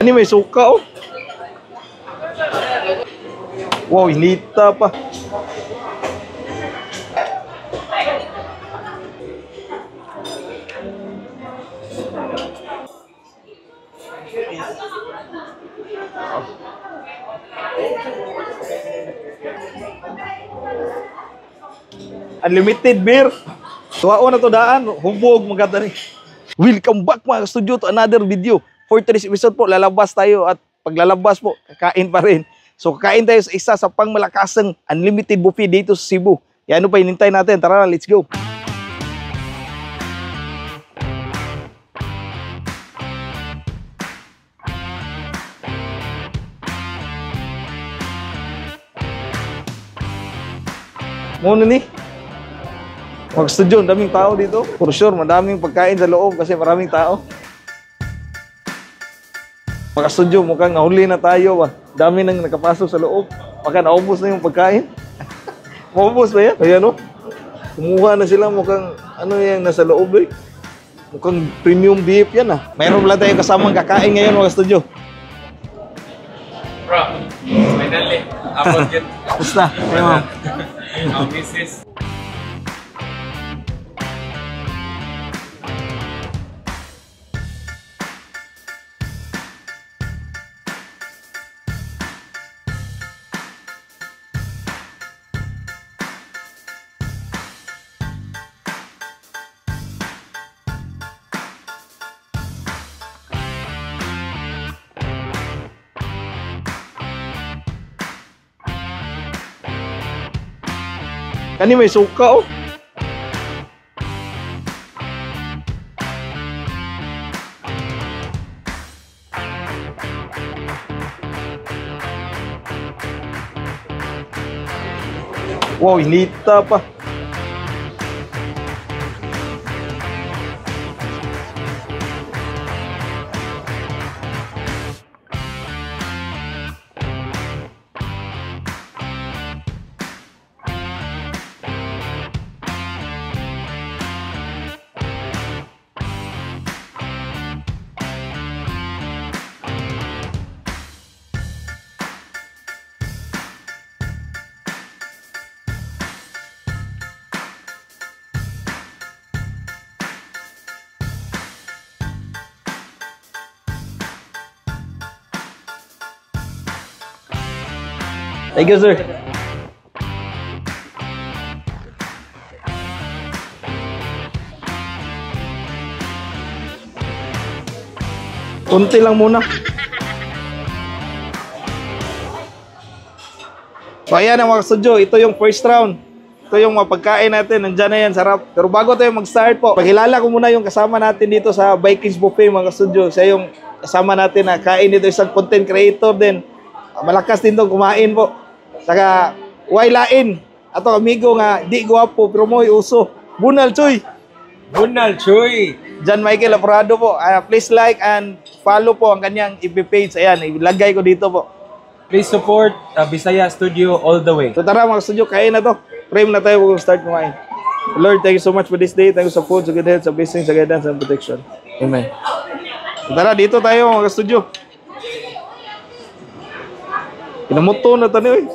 Ini may suka oh. Wow, hinita pa. Unlimited beer. Tuwao na to daan, hubog maganda ni. Welcome back mga studio to another video. For today's episode po, lalabas tayo at paglalabas po, kakain pa rin. So kakain tayo sa isa sa pangmalakasang unlimited buffet dito sa Cebu. Yan, ano pa hinintay natin? Tara na, let's go. Muna ni. Mag-studio, daming tao dito. For sure, madaming pagkain sa loob kasi maraming tao. Mag-studio, mukhang nahuli na tayo. Dami nang nakapasok sa loob. Baka naubos na yung pagkain. Maubos ba yan? Ayan o. Kumuha na sila mukhang ano yung nasa loob eh. Mukhang premium beef yan ah. Mayroon lang tayong kasamang kakain ngayon mga studio. Bro, finally. Apos yun. Basta, kayo ma'am. Ang misis. Kani may suka oh. Wow, hinita pa. Thank you, sir. Kunti lang muna. So ayan ang mga studio, ito yung first round. Ito yung mga pagkain natin, nandyan na yan, sarap. Pero bago tayo mag-start po, pakilala ko muna yung kasama natin dito sa Vikings Buffet mga studio. Siya yung kasama natin na kain dito, isang content creator din. Malakas din itong kumain po. Saka, wailain. Ato amigo nga, di guwapo, pero mo'y uso. Bunal Choy. Bunal Choy. John Michael Aprado po. Please like and follow po ang kanyang FB page. Ayan, ilagay ko dito po. Please support Bisaya Studio all the way. So tara mga studio, kain na to. Frame na tayo kung start kumain. Lord, thank you so much for this day. Thank you sa food, sa good health, sa blessing, sa guidance, and protection. Amen. So tara, dito tayo mga studio. Pinamuto na tayo eh.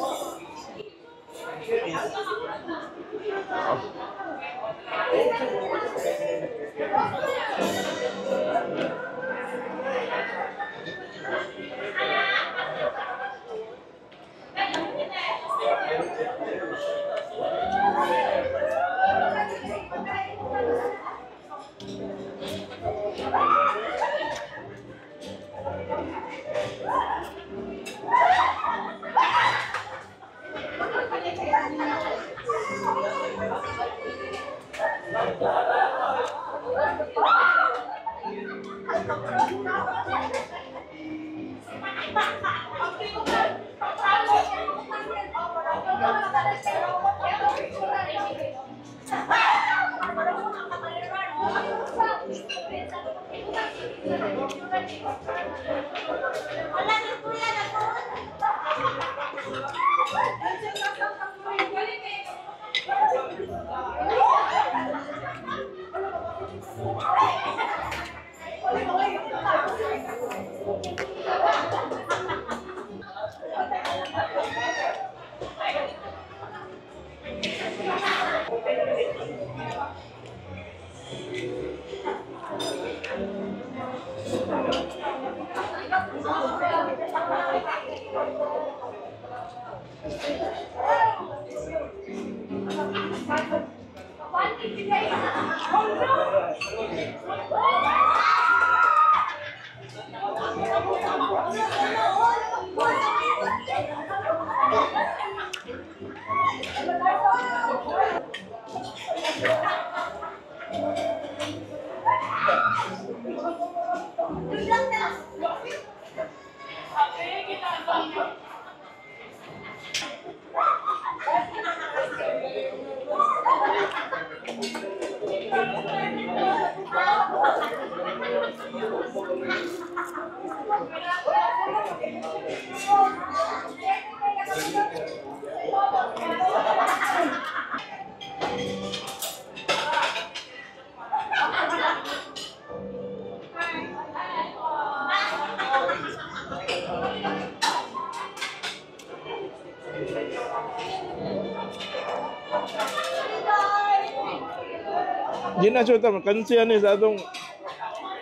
Di na siya tama. Kansiya ni sa atong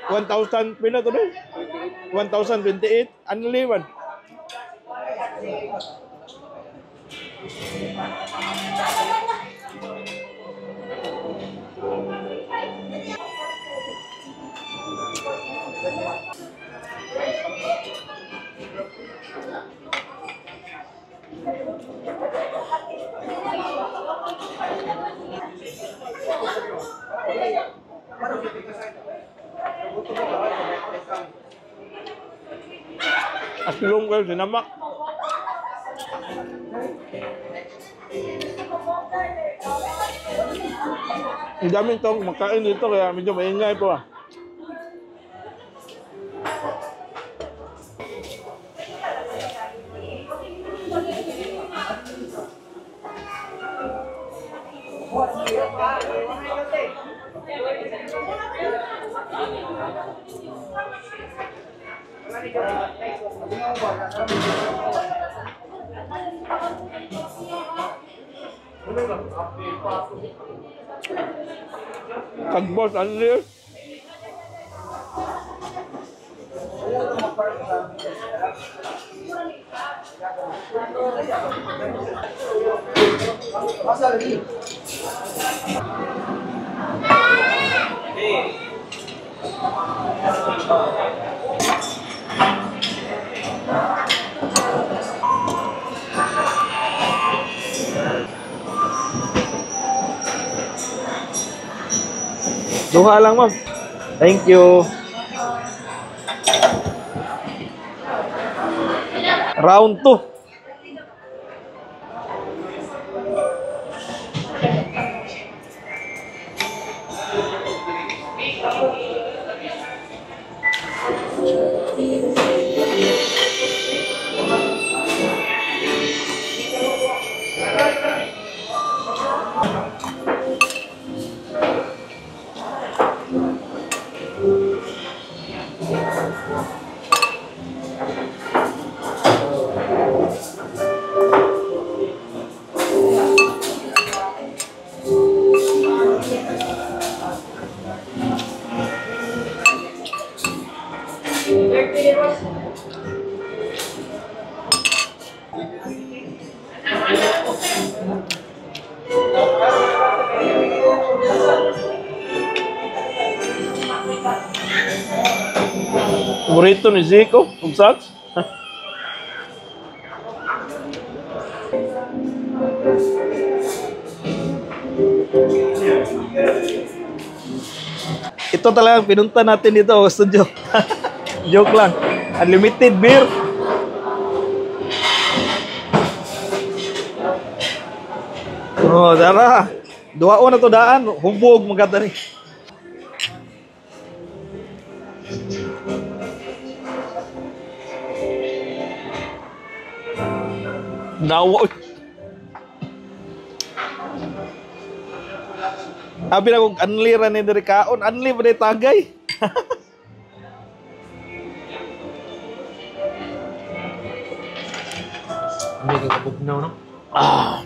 1,000 pila to doon? 1,028 unliwan. Aslong kayo sinamak. Ang daming tong makain dito kaya medyo maingay po ah. Kagbos, ano yun? Duha lang, ma'am. Thank you. Round 2. Burrito ni Zico, kung saan? Ito talagang pinunta natin dito sa studio. Joke lang. Unlimited beer. Oh, dara. Duao na to daan. Hubog maganda rin. Nawa. Abi na kung anli ra ni diri kaon, anli ba di tagay? Hindi ka kapugnaw, no? Ah.